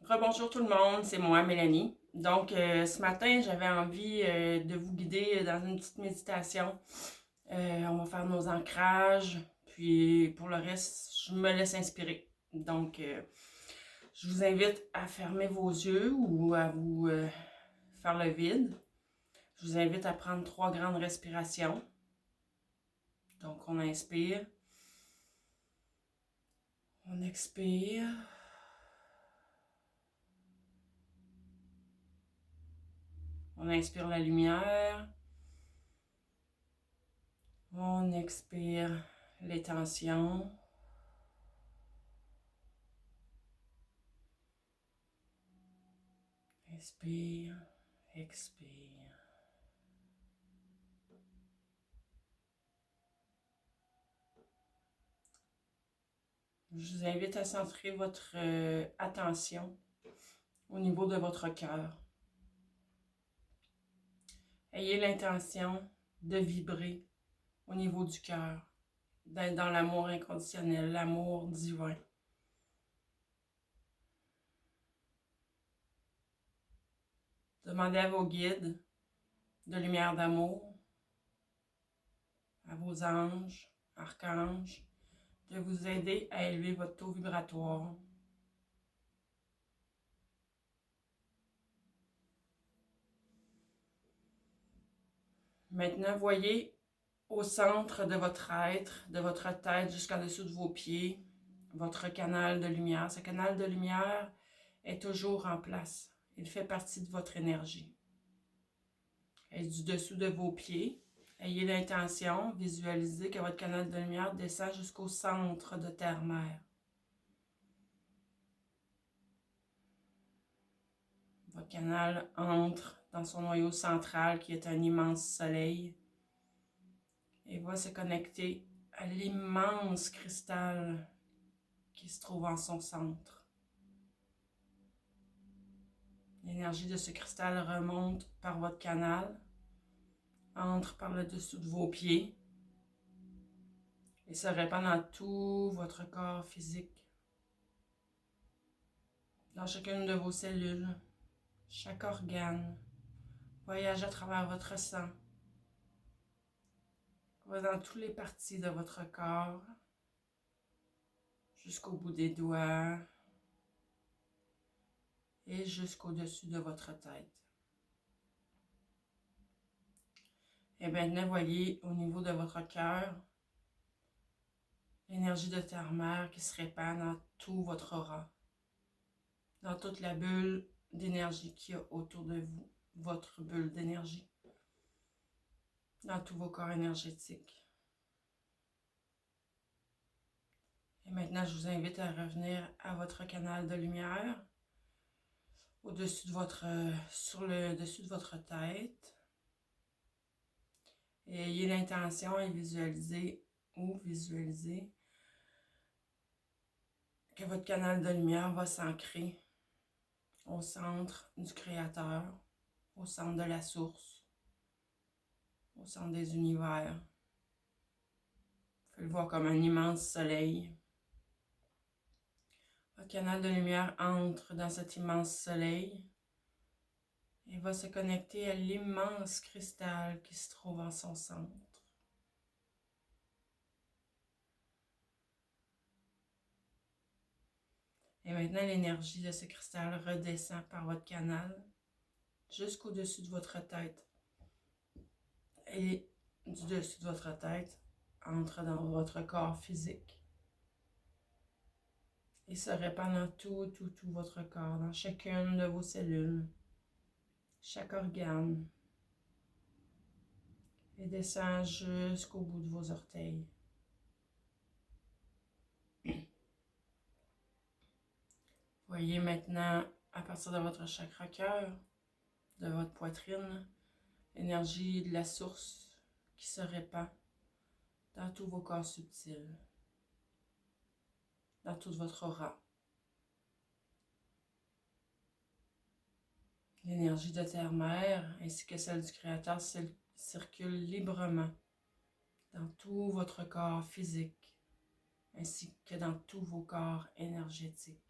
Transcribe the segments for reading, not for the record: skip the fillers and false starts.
Rebonjour tout le monde, c'est moi, Mélanie. Donc, ce matin, j'avais envie de vous guider dans une petite méditation. On va faire nos ancrages, puis pour le reste, je me laisse inspirer. Donc, je vous invite à fermer vos yeux ou à vous faire le vide. Je vous invite à prendre 3 grandes respirations. Donc, on inspire, on expire. On inspire la lumière. On expire les tensions. Inspire, expire. Je vous invite à centrer votre attention au niveau de votre cœur. Ayez l'intention de vibrer au niveau du cœur, d'être dans l'amour inconditionnel, l'amour divin. Demandez à vos guides de lumière d'amour, à vos anges, archanges, de vous aider à élever votre taux vibratoire. Maintenant, voyez au centre de votre être, de votre tête jusqu'en dessous de vos pieds, votre canal de lumière. Ce canal de lumière est toujours en place. Il fait partie de votre énergie. Et du dessous de vos pieds, ayez l'intention, visualisez que votre canal de lumière descend jusqu'au centre de Terre-Mère. Votre canal entre dans son noyau central qui est un immense soleil et va se connecter à l'immense cristal qui se trouve en son centre. L'énergie de ce cristal remonte par votre canal, entre par le dessous de vos pieds et se répand dans tout votre corps physique, dans chacune de vos cellules, chaque organe, voyage à travers votre sang, va dans toutes les parties de votre corps, jusqu'au bout des doigts et jusqu'au-dessus de votre tête. Et maintenant, voyez au niveau de votre cœur l'énergie de Terre-Mère qui se répand dans tout votre aura, dans toute la bulle d'énergie qu'il y a autour de vous, votre bulle d'énergie, dans tous vos corps énergétiques. Et maintenant, je vous invite à revenir à votre canal de lumière, au-dessus de sur le dessus de votre tête. Et ayez l'intention et visualisez que votre canal de lumière va s'ancrer au centre du Créateur, au centre de la source, au centre des univers. Vous pouvez le voir comme un immense soleil. Votre canal de lumière entre dans cet immense soleil et va se connecter à l'immense cristal qui se trouve en son centre. Et maintenant, l'énergie de ce cristal redescend par votre canal jusqu'au-dessus de votre tête. Et du dessus de votre tête, entre dans votre corps physique. Et se répand dans tout votre corps, dans chacune de vos cellules, chaque organe. Et descend jusqu'au bout de vos orteils. Voyez maintenant, à partir de votre chakra cœur, de votre poitrine, l'énergie de la source qui se répand dans tous vos corps subtils, dans toute votre aura. L'énergie de Terre-Mère ainsi que celle du Créateur circule librement dans tout votre corps physique ainsi que dans tous vos corps énergétiques.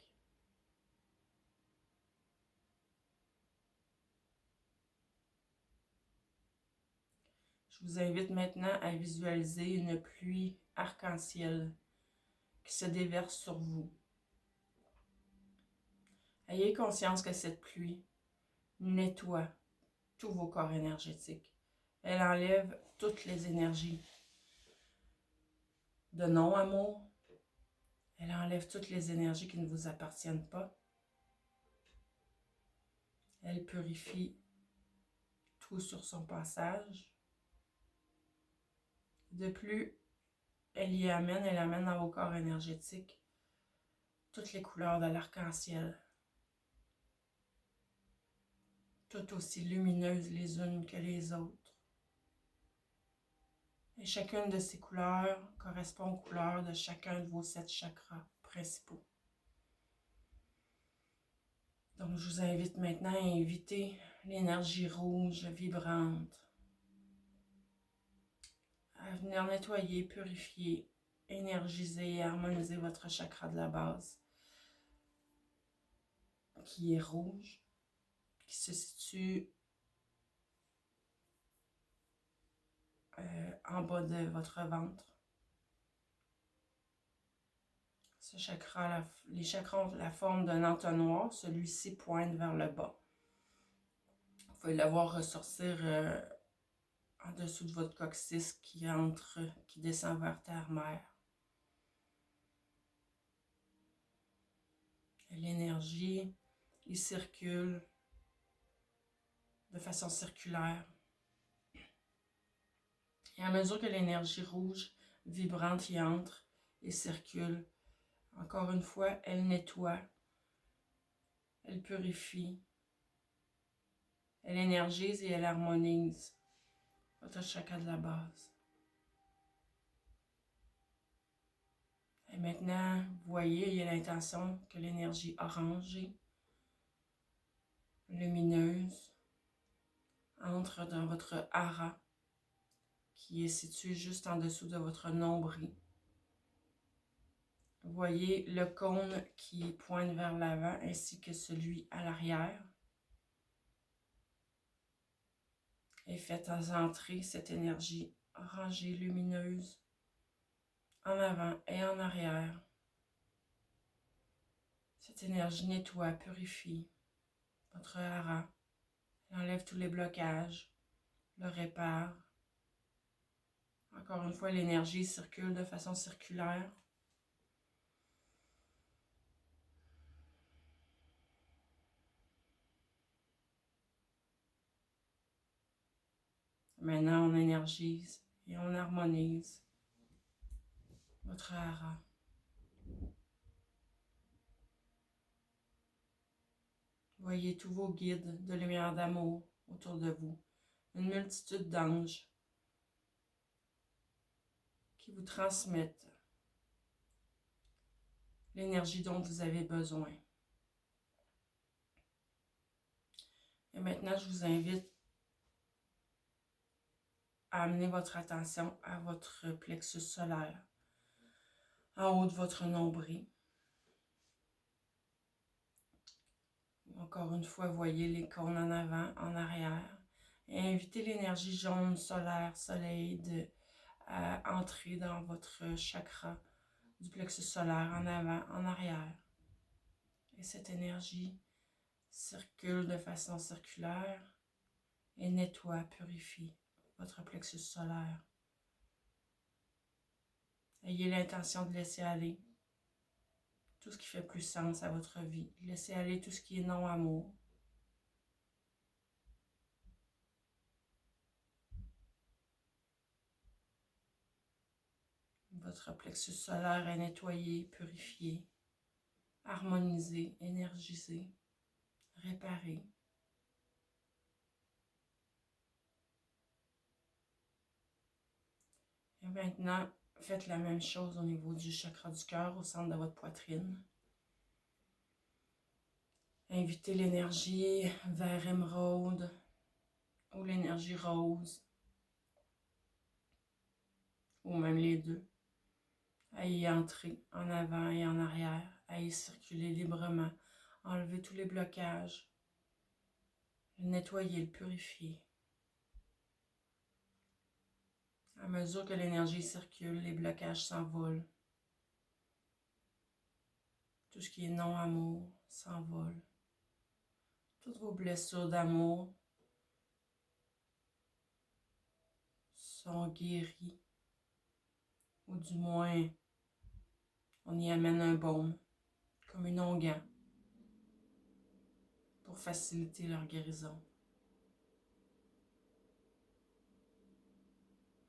Je vous invite maintenant à visualiser une pluie arc-en-ciel qui se déverse sur vous. Ayez conscience que cette pluie nettoie tous vos corps énergétiques. Elle enlève toutes les énergies de non-amour. Elle enlève toutes les énergies qui ne vous appartiennent pas. Elle purifie tout sur son passage. De plus, elle amène dans vos corps énergétiques toutes les couleurs de l'arc-en-ciel, toutes aussi lumineuses les unes que les autres. Et chacune de ces couleurs correspond aux couleurs de chacun de vos 7 chakras principaux. Donc, je vous invite maintenant à inviter l'énergie rouge vibrante à venir nettoyer, purifier, énergiser et harmoniser votre chakra de la base, qui est rouge, qui se situe en bas de votre ventre. Ce chakra, les chakras ont la forme d'un entonnoir, celui-ci pointe vers le bas. Vous pouvez le voir ressortir en dessous de votre coccyx qui descend vers terre-mère. L'énergie, il circule de façon circulaire. Et à mesure que l'énergie rouge vibrante y entre et circule, encore une fois, elle nettoie, elle purifie, elle énergise et elle harmonise votre chakra de la base. Et maintenant, vous voyez, il y a l'intention que l'énergie orangée, lumineuse, entre dans votre hara, qui est situé juste en dessous de votre nombril. Vous voyez le cône qui pointe vers l'avant ainsi que celui à l'arrière. Et faites entrer cette énergie orangée lumineuse en avant et en arrière. Cette énergie nettoie, purifie votre hara. Elle enlève tous les blocages, le répare. Encore une fois, l'énergie circule de façon circulaire. Maintenant, on énergise et on harmonise votre hara. Voyez tous vos guides de lumière d'amour autour de vous. Une multitude d'anges qui vous transmettent l'énergie dont vous avez besoin. Et maintenant, je vous invite à amener votre attention à votre plexus solaire, en haut de votre nombril. Encore une fois, voyez les cônes en avant, en arrière. Et invitez l'énergie jaune solaire, soleil, à entrer dans votre chakra du plexus solaire, en avant, en arrière. Et cette énergie circule de façon circulaire et nettoie, purifie votre plexus solaire. Ayez l'intention de laisser aller tout ce qui fait plus sens à votre vie. Laissez aller tout ce qui est non-amour. Votre plexus solaire est nettoyé, purifié, harmonisé, énergisé, réparé. Et maintenant, faites la même chose au niveau du chakra du cœur, au centre de votre poitrine. Invitez l'énergie vert émeraude ou l'énergie rose, ou même les deux, à y entrer en avant et en arrière, à y circuler librement, enlever tous les blocages, le nettoyer, le purifier. À mesure que l'énergie circule, les blocages s'envolent. Tout ce qui est non-amour s'envole. Toutes vos blessures d'amour sont guéries. Ou du moins, on y amène un baume, comme une onguent, pour faciliter leur guérison.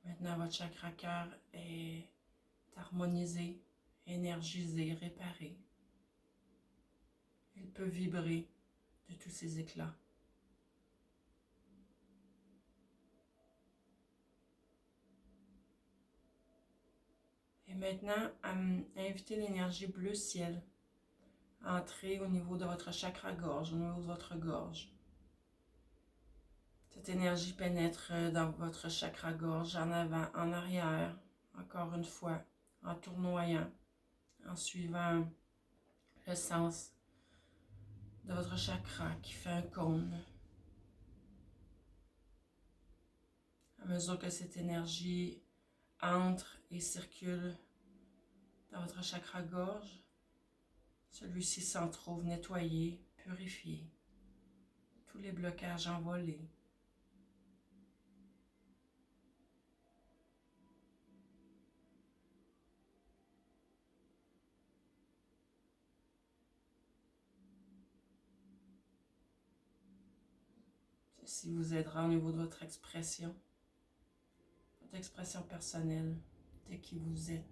Maintenant, votre chakra cœur est harmonisé, énergisé, réparé. Il peut vibrer de tous ces éclats. Et maintenant, invitez l'énergie bleu ciel à entrer au niveau de votre chakra-gorge, au niveau de votre gorge. Cette énergie pénètre dans votre chakra-gorge, en avant, en arrière, encore une fois, en tournoyant, en suivant le sens de votre chakra qui fait un cône. À mesure que cette énergie entre et circule dans votre chakra-gorge, celui-ci s'en trouve nettoyé, purifié, tous les blocages envolés. Ceci vous aidera au niveau de votre expression personnelle de qui vous êtes.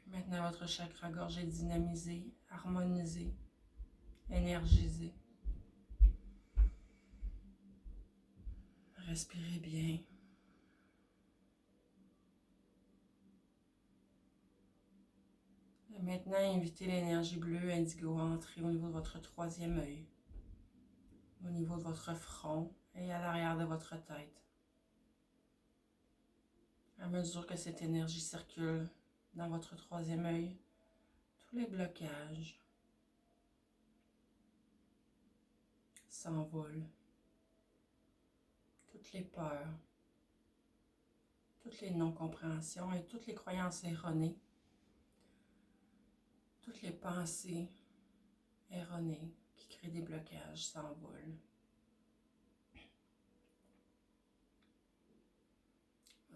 Maintenant, votre chakra-gorge est dynamisé, harmonisé, énergisé. Respirez bien. Et maintenant, invitez l'énergie bleue indigo à entrer au niveau de votre troisième œil, au niveau de votre front et à l'arrière de votre tête. À mesure que cette énergie circule dans votre troisième œil, tous les blocages s'envolent. Toutes les peurs, toutes les non-compréhensions et toutes les croyances erronées, toutes les pensées erronées qui créent des blocages s'envolent.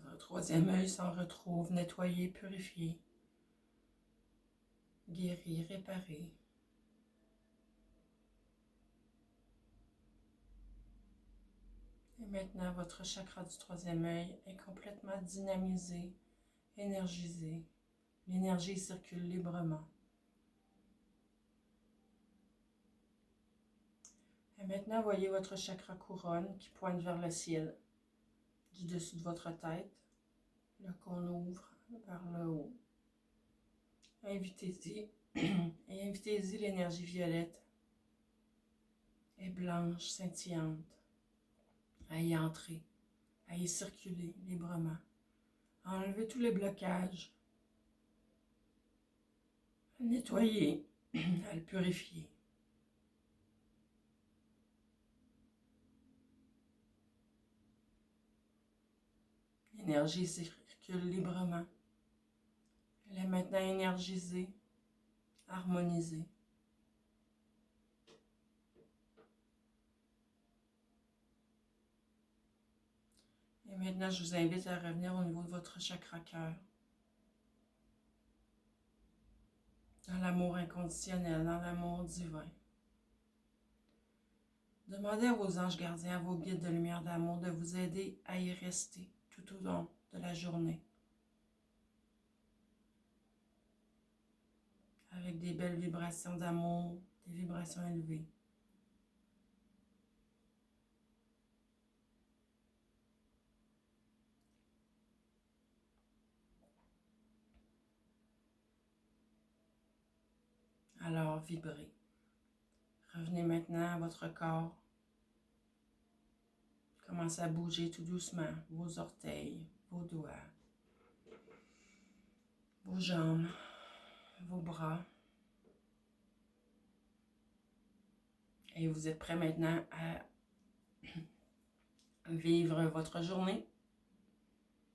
Votre troisième œil s'en retrouve nettoyé, purifié, guéri, réparé. Et maintenant, votre chakra du troisième œil est complètement dynamisé, énergisé. L'énergie circule librement. Et maintenant, voyez votre chakra couronne qui pointe vers le ciel, du dessus de votre tête, le cône ouvre vers le haut. Invitez-y et invitez-y l'énergie violette et blanche, scintillante, à y entrer, à y circuler librement, à enlever tous les blocages, à le nettoyer, à le purifier. L'énergie circule librement. Elle est maintenant énergisée, harmonisée. Et maintenant, je vous invite à revenir au niveau de votre chakra-cœur. Dans l'amour inconditionnel, dans l'amour divin. Demandez à vos anges gardiens, à vos guides de lumière d'amour de vous aider à y rester tout au long de la journée. Avec des belles vibrations d'amour, des vibrations élevées. Alors, vibrez. Revenez maintenant à votre corps. Commencez à bouger tout doucement vos orteils, vos doigts, vos jambes, vos bras. Et vous êtes prêt maintenant vivre votre journée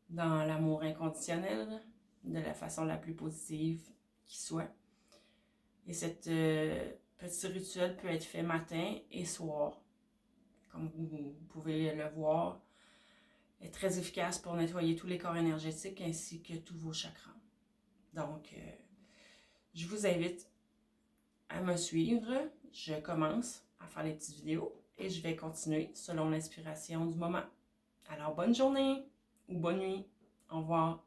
dans l'amour inconditionnel, de la façon la plus positive qui soit. Et cette petit rituel peut être fait matin et soir. Comme vous pouvez le voir, est très efficace pour nettoyer tous les corps énergétiques ainsi que tous vos chakras. Donc, je vous invite à me suivre. Je commence à faire les petites vidéos et je vais continuer selon l'inspiration du moment. Alors, bonne journée ou bonne nuit. Au revoir.